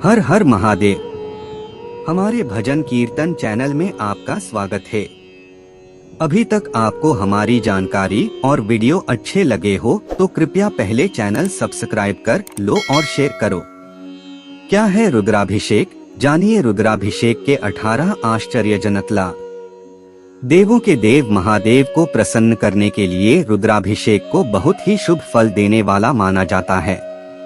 हर हर महादेव। हमारे भजन कीर्तन चैनल में आपका स्वागत है। अभी तक आपको हमारी जानकारी और वीडियो अच्छे लगे हो तो कृपया पहले चैनल सब्सक्राइब कर लो और शेयर करो। क्या है रुद्राभिषेक, जानिए रुद्राभिषेक के 18 आश्चर्यजनक लाभ। देवों के देव महादेव को प्रसन्न करने के लिए रुद्राभिषेक को बहुत ही शुभ फल देने वाला माना जाता है।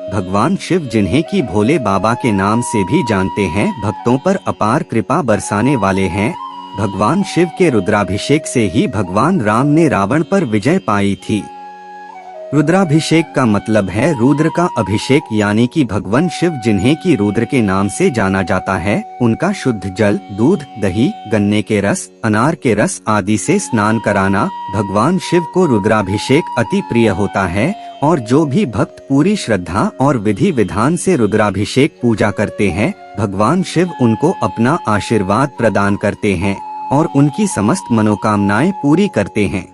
भगवान शिव, जिन्हें की भोले बाबा के नाम से भी जानते हैं, भक्तों पर अपार कृपा बरसाने वाले हैं। भगवान शिव के रुद्राभिषेक से ही भगवान राम ने रावण पर विजय पाई थी। रुद्राभिषेक का मतलब है रुद्र का अभिषेक, यानी कि भगवान शिव, जिन्हें की रुद्र के नाम से जाना जाता है, उनका शुद्ध जल, दूध, दही, गन्ने के रस, अनार के रस आदि से स्नान कराना भगवान शिव को रुद्राभिषेक अति प्रिय होता है। और जो भी भक्त पूरी श्रद्धा और विधि विधान से रुद्राभिषेक पूजा करते हैं, भगवान शिव उनको अपना आशीर्वाद प्रदान करते हैं और उनकी समस्त मनोकामनाएं पूरी करते हैं।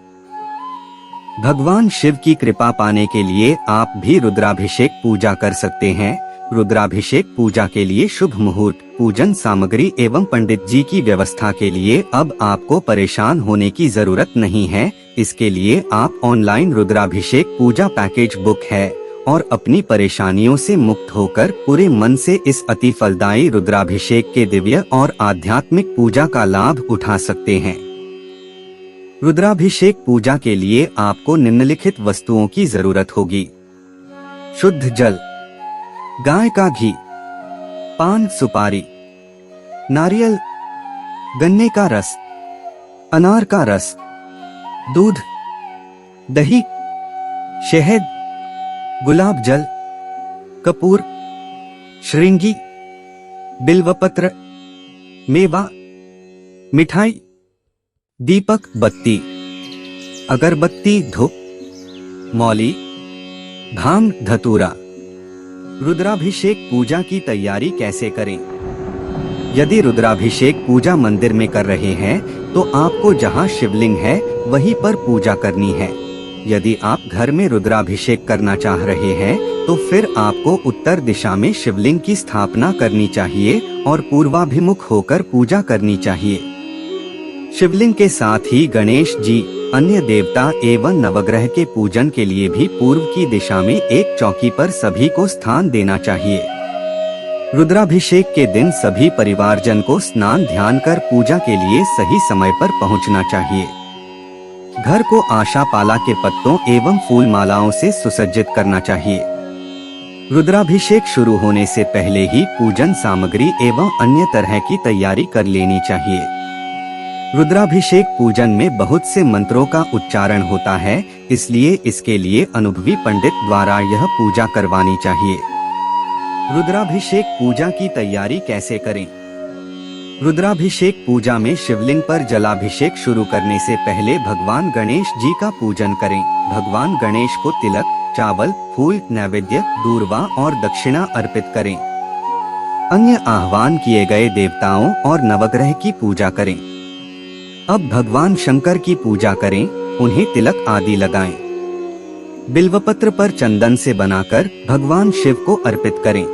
भगवान शिव की कृपा पाने के लिए आप भी रुद्राभिषेक पूजा कर सकते हैं। रुद्राभिषेक पूजा के लिए शुभ मुहूर्त, पूजन सामग्री एवं पंडित जी की व्यवस्था के लिए अब आपको परेशान होने की जरूरत नहीं है। इसके लिए आप ऑनलाइन रुद्राभिषेक पूजा पैकेज बुक है और अपनी परेशानियों से मुक्त होकर पूरे मन से इस अति फलदायी रुद्राभिषेक के दिव्य और आध्यात्मिक पूजा का लाभ उठा सकते हैं। रुद्राभिषेक पूजा के लिए आपको निम्नलिखित वस्तुओं की जरूरत होगी। शुद्ध जल, गाय का घी, पान सुपारी, नारियल, गन्ने का रस, अनार का रस, दूध, दही, शहद, गुलाब जल, कपूर, श्रृंगी, बिल्वपत्र, मेवा, मिठाई, दीपक बत्ती, अगरबत्ती, धूप, मौली, भांग, धतूरा। रुद्राभिषेक पूजा की तैयारी कैसे करें? यदि रुद्राभिषेक पूजा मंदिर में कर रहे हैं तो आपको जहां शिवलिंग है वहीं पर पूजा करनी है। यदि आप घर में रुद्राभिषेक करना चाह रहे हैं तो फिर आपको उत्तर दिशा में शिवलिंग की स्थापना करनी चाहिए और पूर्वाभिमुख होकर पूजा करनी चाहिए। शिवलिंग के साथ ही गणेश जी, अन्य देवता एवं नवग्रह के पूजन के लिए भी पूर्व की दिशा में एक चौकी पर सभी को स्थान देना चाहिए। रुद्राभिषेक के दिन सभी परिवारजन को स्नान ध्यान कर पूजा के लिए सही समय पर पहुंचना चाहिए। घर को आशा पाला के पत्तों एवं फूल मालाओं से सुसज्जित करना चाहिए। रुद्राभिषेक शुरू होने से पहले ही पूजन सामग्री एवं अन्य तरह की तैयारी कर लेनी चाहिए। रुद्राभिषेक पूजन में बहुत से मंत्रों का उच्चारण होता है, इसलिए इसके लिए अनुभवी पंडित द्वारा यह पूजा करवानी चाहिए। रुद्राभिषेक पूजा की तैयारी कैसे करें? रुद्राभिषेक पूजा में शिवलिंग पर जलाभिषेक शुरू करने से पहले भगवान गणेश जी का पूजन करें। भगवान गणेश को तिलक, चावल, फूल, नैवेद्य, दूर्वा और दक्षिणा अर्पित करें। अन्य आह्वान किए गए देवताओं और नवग्रह की पूजा करें। अब भगवान शंकर की पूजा करें, उन्हें तिलक आदि लगाएं। बिल्वपत्र पर चंदन से बनाकर भगवान शिव को अर्पित करें।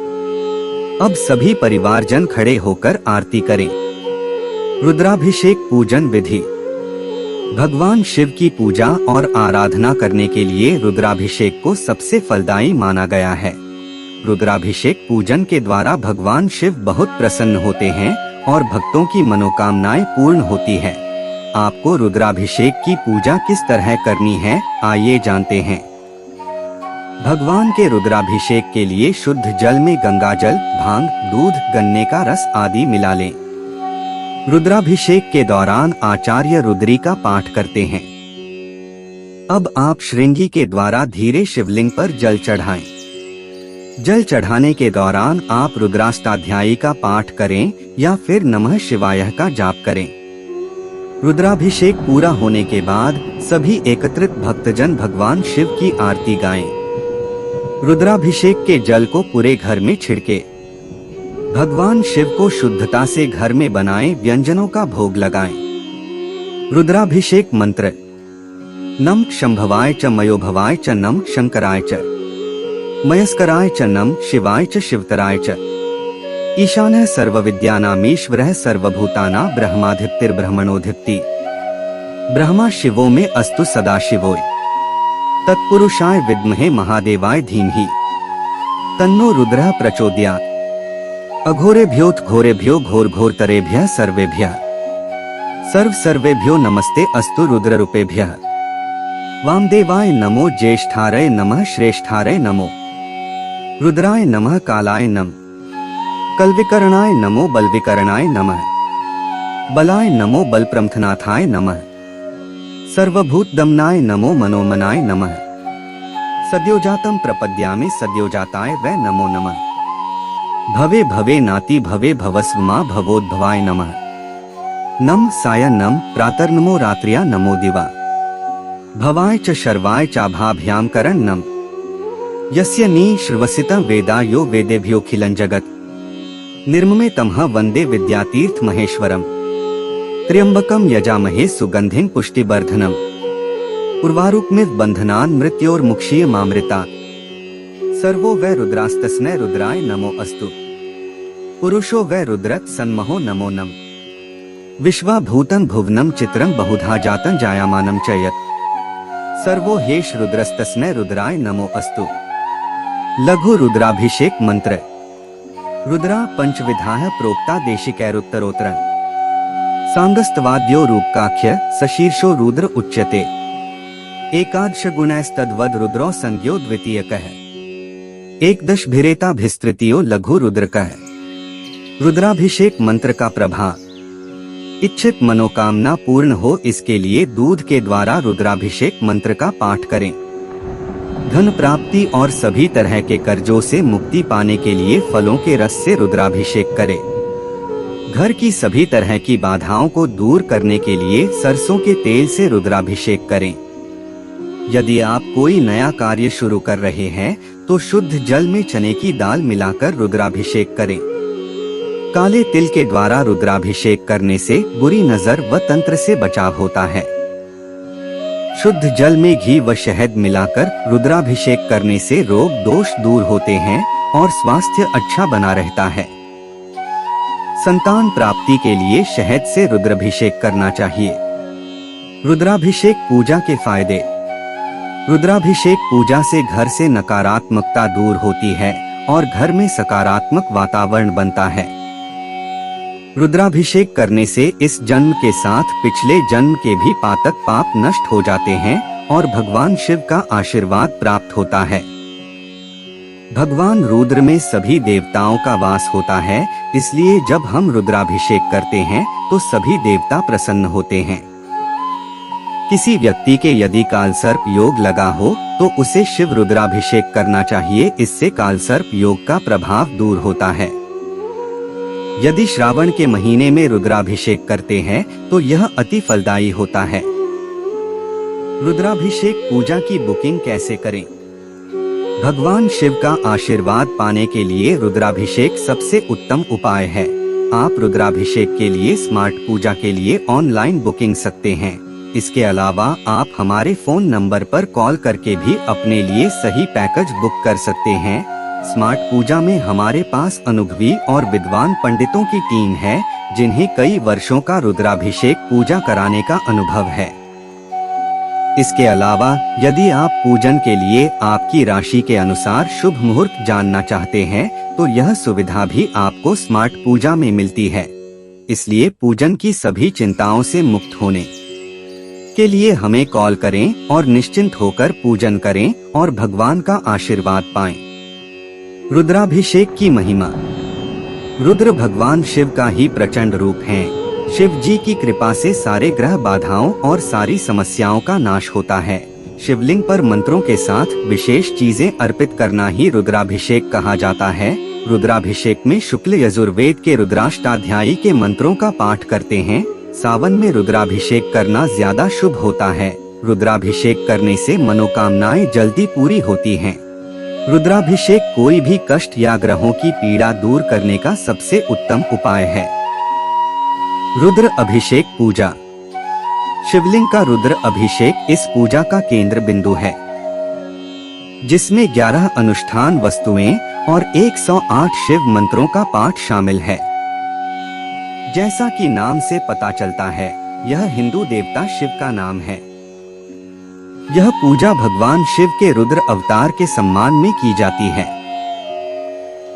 अब सभी परिवारजन खड़े होकर आरती करें। रुद्राभिषेक पूजन विधि। भगवान शिव की पूजा और आराधना करने के लिए रुद्राभिषेक को सबसे फलदायी माना गया है। रुद्राभिषेक पूजन के द्वारा भगवान शिव बहुत प्रसन्न होते हैं और भक्तों की मनोकामनाएं पूर्ण होती है। आपको रुद्राभिषेक की पूजा किस तरह करनी है, आइए जानते हैं। भगवान के रुद्राभिषेक के लिए शुद्ध जल में गंगाजल, भांग, दूध, गन्ने का रस आदि मिला लें। रुद्राभिषेक के दौरान आचार्य रुद्री का पाठ करते हैं। अब आप श्रृंगी के द्वारा धीरे शिवलिंग पर जल चढ़ाएं। जल चढ़ाने के दौरान आप रुद्राष्टाध्यायी का पाठ करें या फिर नमः शिवाय का जाप करें। रुद्राभिषेक पूरा होने के बाद सभी एकत्रित भक्तजन भगवान शिव की आरती गाएं। रुद्राभिषेक के जल को पूरे घर में छिड़के। भगवान शिव को शुद्धता से घर में बनाए व्यंजनों का भोग लगाएं। रुद्राभिषेक मंत्र। नम शंभवाय च मयोभवाय च नम शंकराय च मयस्कराय च नम शिवाय च शिवतराय च ईशानः सर्वविद्यानामीश्वरः सर्वभूतानां ब्रह्माधिपतिर्ब्रह्मणोधिपति। ब्रह्मा शिवो में अस्तु सदाशिवोय। तत्पुरुषाय विद्महे महादेवाय धीमहि तन्नो रुद्रः प्रचोदयात्। अघोरेभ्योऽथ घोरेभ्यो घोरघोरतरेभ्यः सर्वेभ्यः सर्वेभ्यो नमस्ते अस्तु रुद्ररूपेभ्यः। वामदेवाय नमो, ज्येष्ठारय नमः, श्रेष्ठारय नमो, रुद्राय नमः, कालाय नमः, कलविकरणाय नमो, बलविकरणाय नमः, बलाय नमो, बलप्रमथनाथाय नमः, सर्वभूतदमनाय नमो, मनोमनाय नमः, सद्योजातं प्रपद्यामि सद्योजाताय वै नमो नमः। भवे भवे नाति भवे भवस्वमा भवोद्भवाय नमः। नम साय नम प्रातर्नमो रात्र्या नमो दिवा। भवाय च शर्वाय चाभाभ्यां करण नम। यस्य नी श्रवसितं वेदा यो वेदेभ्योऽखिलं जगत्। निर्ममे तमः वंदे विद्यातीर्थ महेश्वरम्। त्र्यंबकं यजामहे सुगंधिं पुष्टिवर्धनम्। उर्वारुकमिव बंधनान् मृत्योर्मुक्षीयमामृतात्। सर्वो वै रुद्रास्तस्मै रुद्राय नमो अस्तु। पुरुषो वै रुद्रः सन्महो नमो नम। विश्वाभूतं भुवनं चित्रं बहुधा जातं जायमानं च यत्। सर्वो ह्येष रुद्रस्तस्मै रुद्राय नमो अस्तु। लघु रुद्राभिषेक मंत्र। रुद्रा पंचविधाः प्रोक्ता देशिकैरुत्तरोत्तरं। सांगस्तवाद्यो रूपकाख्य सशीर्षो रुद्र उच्यते। एकादश गुणैस्तद्वद रुद्रो संज्ञो द्वितीयकः। एकदश भिरेताभिस्तृतीयो लघु रुद्रकः। रुद्राभिषेक मंत्र का प्रभाव। इच्छित मनोकामना पूर्ण हो इसके लिए दूध के द्वारा रुद्राभिषेक मंत्र का पाठ करें। धन प्राप्ति और सभी तरह के कर्जों से मुक्ति पाने के लिए फलों के रस से रुद्राभिषेक करें। घर की सभी तरह की बाधाओं को दूर करने के लिए सरसों के तेल से रुद्राभिषेक करें। यदि आप कोई नया कार्य शुरू कर रहे हैं तो शुद्ध जल में चने की दाल मिलाकर रुद्राभिषेक करें। काले तिल के द्वारा रुद्राभिषेक करने से बुरी नजर व तंत्र से बचाव होता है। शुद्ध जल में घी व शहद मिलाकर रुद्राभिषेक करने से रोग दोष दूर होते हैं और स्वास्थ्य अच्छा बना रहता है। संतान प्राप्ति के लिए शहद से रुद्राभिषेक करना चाहिए। रुद्राभिषेक पूजा के फायदे। रुद्राभिषेक पूजा से घर से नकारात्मकता दूर होती है और घर में सकारात्मक वातावरण बनता है। रुद्राभिषेक करने से इस जन्म के साथ पिछले जन्म के भी पातक पाप नष्ट हो जाते हैं और भगवान शिव का आशीर्वाद प्राप्त होता है। भगवान रुद्र में सभी देवताओं का वास होता है, इसलिए जब हम रुद्राभिषेक करते हैं तो सभी देवता प्रसन्न होते हैं। किसी व्यक्ति के यदि कालसर्प योग लगा हो तो उसे शिव रुद्राभिषेक करना चाहिए, इससे कालसर्प योग का प्रभाव दूर होता है। यदि श्रावण के महीने में रुद्राभिषेक करते हैं तो यह अति फलदायी होता है। रुद्राभिषेक पूजा की बुकिंग कैसे करें? भगवान शिव का आशीर्वाद पाने के लिए रुद्राभिषेक सबसे उत्तम उपाय है। आप रुद्राभिषेक के लिए स्मार्ट पूजा के लिए ऑनलाइन बुकिंग सकते हैं। इसके अलावा आप हमारे फोन नंबर पर कॉल करके भी अपने लिए सही पैकेज बुक कर सकते हैं। स्मार्ट पूजा में हमारे पास अनुभवी और विद्वान पंडितों की टीम है, जिन्हें कई वर्षों का रुद्राभिषेक पूजा कराने का अनुभव है। इसके अलावा यदि आप पूजन के लिए आपकी राशि के अनुसार शुभ मुहूर्त जानना चाहते हैं तो यह सुविधा भी आपको स्मार्ट पूजा में मिलती है। इसलिए पूजन की सभी चिंताओं से मुक्त होने के लिए हमें कॉल करें और निश्चिंत होकर पूजन करें और भगवान का आशीर्वाद पाएं। रुद्राभिषेक की महिमा। रुद्र भगवान शिव का ही प्रचंड रूप हैं। शिव जी की कृपा से सारे ग्रह बाधाओं और सारी समस्याओं का नाश होता है। शिवलिंग पर मंत्रों के साथ विशेष चीजें अर्पित करना ही रुद्राभिषेक कहा जाता है। रुद्राभिषेक में शुक्ल यजुर्वेद के रुद्राष्टाध्यायी के मंत्रों का पाठ करते हैं। सावन में रुद्राभिषेक करना ज्यादा शुभ होता है। रुद्राभिषेक करने से मनोकामनाएं जल्दी पूरी होती हैं। रुद्राभिषेक कोई भी कष्ट या ग्रहों की पीड़ा दूर करने का सबसे उत्तम उपाय है। रुद्र अभिषेक पूजा। शिवलिंग का रुद्र अभिषेक इस पूजा का केंद्र बिंदु है, जिसमें 11 अनुष्ठान वस्तुएं और 108 शिव मंत्रों का पाठ शामिल है। जैसा कि नाम से पता चलता है, यह हिंदू देवता शिव का नाम है। यह पूजा भगवान शिव के रुद्र अवतार के सम्मान में की जाती है।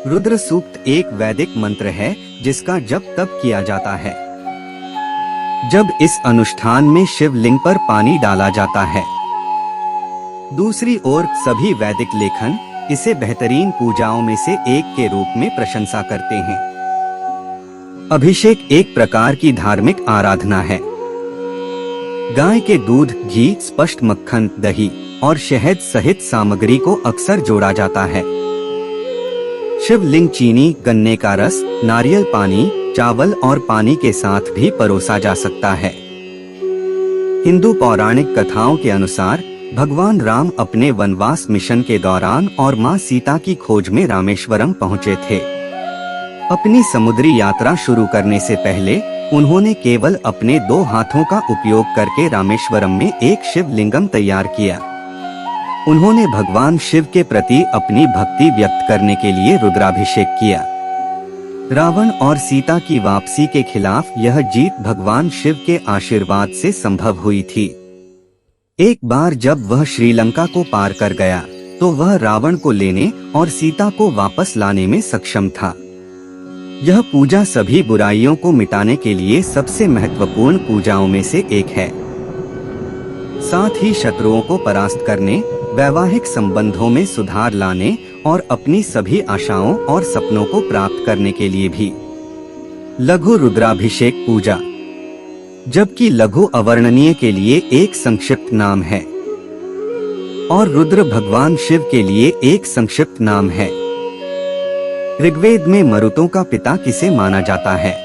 रुद्र सूक्त एक वैदिक मंत्र है जिसका जप तब किया जाता है जब इस अनुष्ठान में शिवलिंग पर पानी डाला जाता है। दूसरी ओर सभी वैदिक लेखन इसे बेहतरीन पूजाओं में से एक के रूप में प्रशंसा करते हैं। अभिषेक एक प्रकार की धार्मिक आराधना है। गाय के दूध, घी, स्पष्ट मक्खन, दही और शहद सहित सामग्री को अक्सर जोड़ा जाता है। शिवलिंग चीनी, गन्ने का रस, नारियल पानी, चावल और पानी के साथ भी परोसा जा सकता है। हिंदू पौराणिक कथाओं के अनुसार भगवान राम अपने वनवास मिशन के दौरान और मां सीता की खोज में रामेश्वरम पहुंचे थे। अपनी समुद्री यात्रा शुरू करने से पहले उन्होंने केवल अपने 2 हाथों का उपयोग करके रामेश्वरम में एक शिवलिंगम तैयार किया। उन्होंने भगवान शिव के प्रति अपनी भक्ति व्यक्त करने के लिए रुद्राभिषेक किया। रावण और सीता की वापसी के खिलाफ यह जीत भगवान शिव के आशीर्वाद से संभव हुई थी। एक बार जब वह श्रीलंका को पार कर गया तो वह रावण को लेने और सीता को वापस लाने में सक्षम था। यह पूजा सभी बुराइयों को मिटाने के लिए सबसे महत्वपूर्ण पूजाओं में से एक है। साथ ही शत्रुओं को परास्त करने, वैवाहिक संबंधों में सुधार लाने और अपनी सभी आशाओं और सपनों को प्राप्त करने के लिए भी। लघु रुद्राभिषेक पूजा, जबकि लघु अवर्णनीय के लिए एक संक्षिप्त नाम है और रुद्र भगवान शिव के लिए एक संक्षिप्त नाम है। ऋग्वेद में मरुतों का पिता किसे माना जाता है?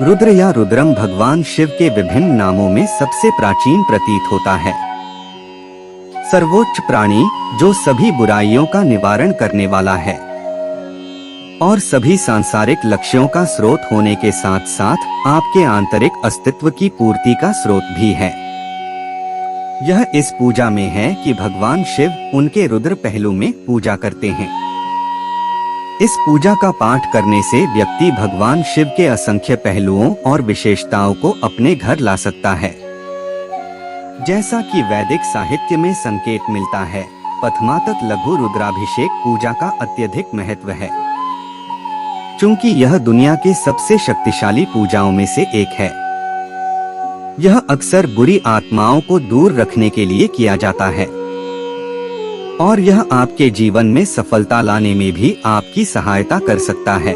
रुद्र या रुद्रम भगवान शिव के विभिन्न नामों में सबसे प्राचीन प्रतीत होता है। सर्वोच्च प्राणी जो सभी बुराइयों का निवारण करने वाला है और सभी सांसारिक लक्ष्यों का स्रोत होने के साथ साथ आपके आंतरिक अस्तित्व की पूर्ति का स्रोत भी है। यह इस पूजा में है कि भगवान शिव उनके रुद्र पहलू में पूजा करते हैं। इस पूजा का पाठ करने से व्यक्ति भगवान शिव के असंख्य पहलुओं और विशेषताओं को अपने घर ला सकता है। जैसा कि वैदिक साहित्य में संकेत मिलता है, प्रथमातक लघु रुद्राभिषेक पूजा का अत्यधिक महत्व है, चूंकि यह दुनिया के सबसे शक्तिशाली पूजाओं में से एक है। यह अक्सर बुरी आत्माओं को दूर रखने के लिए किया जाता है और यह आपके जीवन में सफलता लाने में भी आपकी सहायता कर सकता है।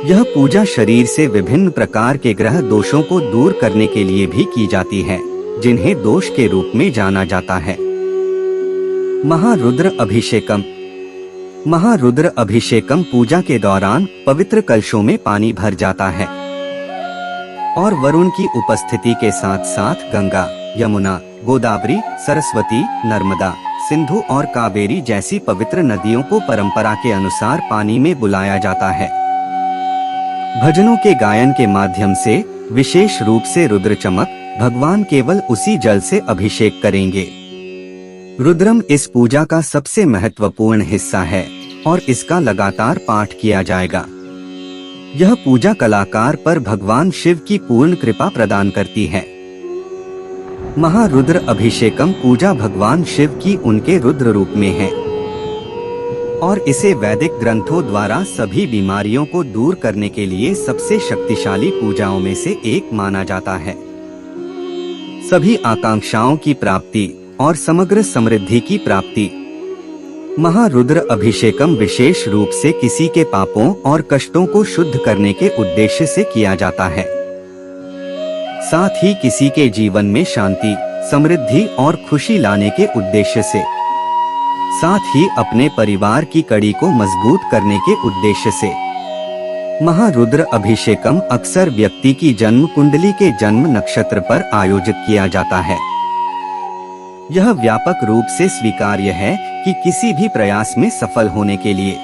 यह पूजा शरीर से विभिन्न प्रकार के ग्रह दोषों को दूर करने के लिए भी की जाती है, जिन्हें दोष के रूप में जाना जाता है। महारुद्र अभिषेकम, महारुद्र अभिषेकम पूजा के दौरान पवित्र कलशों में पानी भर जाता है और वरुण की उपस्थिति के साथ साथ गंगा, यमुना, गोदावरी, सरस्वती, नर्मदा, सिंधु और कावेरी जैसी पवित्र नदियों को परंपरा के अनुसार पानी में बुलाया जाता है। भजनों के गायन के माध्यम से, विशेष रूप से रुद्र चमक, भगवान केवल उसी जल से अभिषेक करेंगे। रुद्रम इस पूजा का सबसे महत्वपूर्ण हिस्सा है और इसका लगातार पाठ किया जाएगा। यह पूजा कलाकार पर भगवान शिव की पूर्ण कृपा प्रदान करती है। महारुद्र अभिषेकम पूजा भगवान शिव की उनके रुद्र रूप में है और इसे वैदिक ग्रंथों द्वारा सभी बीमारियों को दूर करने के लिए सबसे शक्तिशाली पूजाओं में से एक माना जाता है। सभी आकांक्षाओं की प्राप्ति और समग्र समृद्धि की प्राप्ति। महारुद्र अभिषेकम विशेष रूप से किसी के पापों और कष्टों को शुद्ध करने के उद्देश्य से किया जाता है, साथ ही किसी के जीवन में शांति, समृद्धि और खुशी लाने के उद्देश्य से, साथ ही अपने परिवार की कड़ी को मजबूत करने के उद्देश्य से। महारुद्र अभिषेकम अक्सर व्यक्ति की जन्म कुंडली के जन्म नक्षत्र पर आयोजित किया जाता है। यह व्यापक रूप से स्वीकार्य है कि किसी भी प्रयास में सफल होने के लिए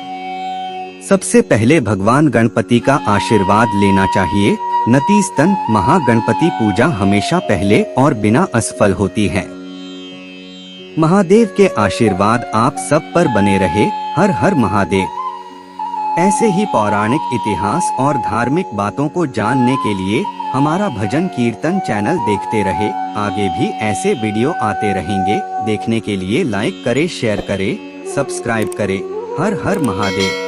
सबसे पहले भगवान गणपति का आशीर्वाद लेना चाहिए। नतीजतन महागणपति पूजा हमेशा पहले और बिना असफल होती है। महादेव के आशीर्वाद आप सब पर बने रहे। हर हर महादेव। ऐसे ही पौराणिक इतिहास और धार्मिक बातों को जानने के लिए हमारा भजन कीर्तन चैनल देखते रहे। आगे भी ऐसे वीडियो आते रहेंगे। देखने के लिए लाइक करें, शेयर करें, सब्सक्राइब करें। हर हर महादेव।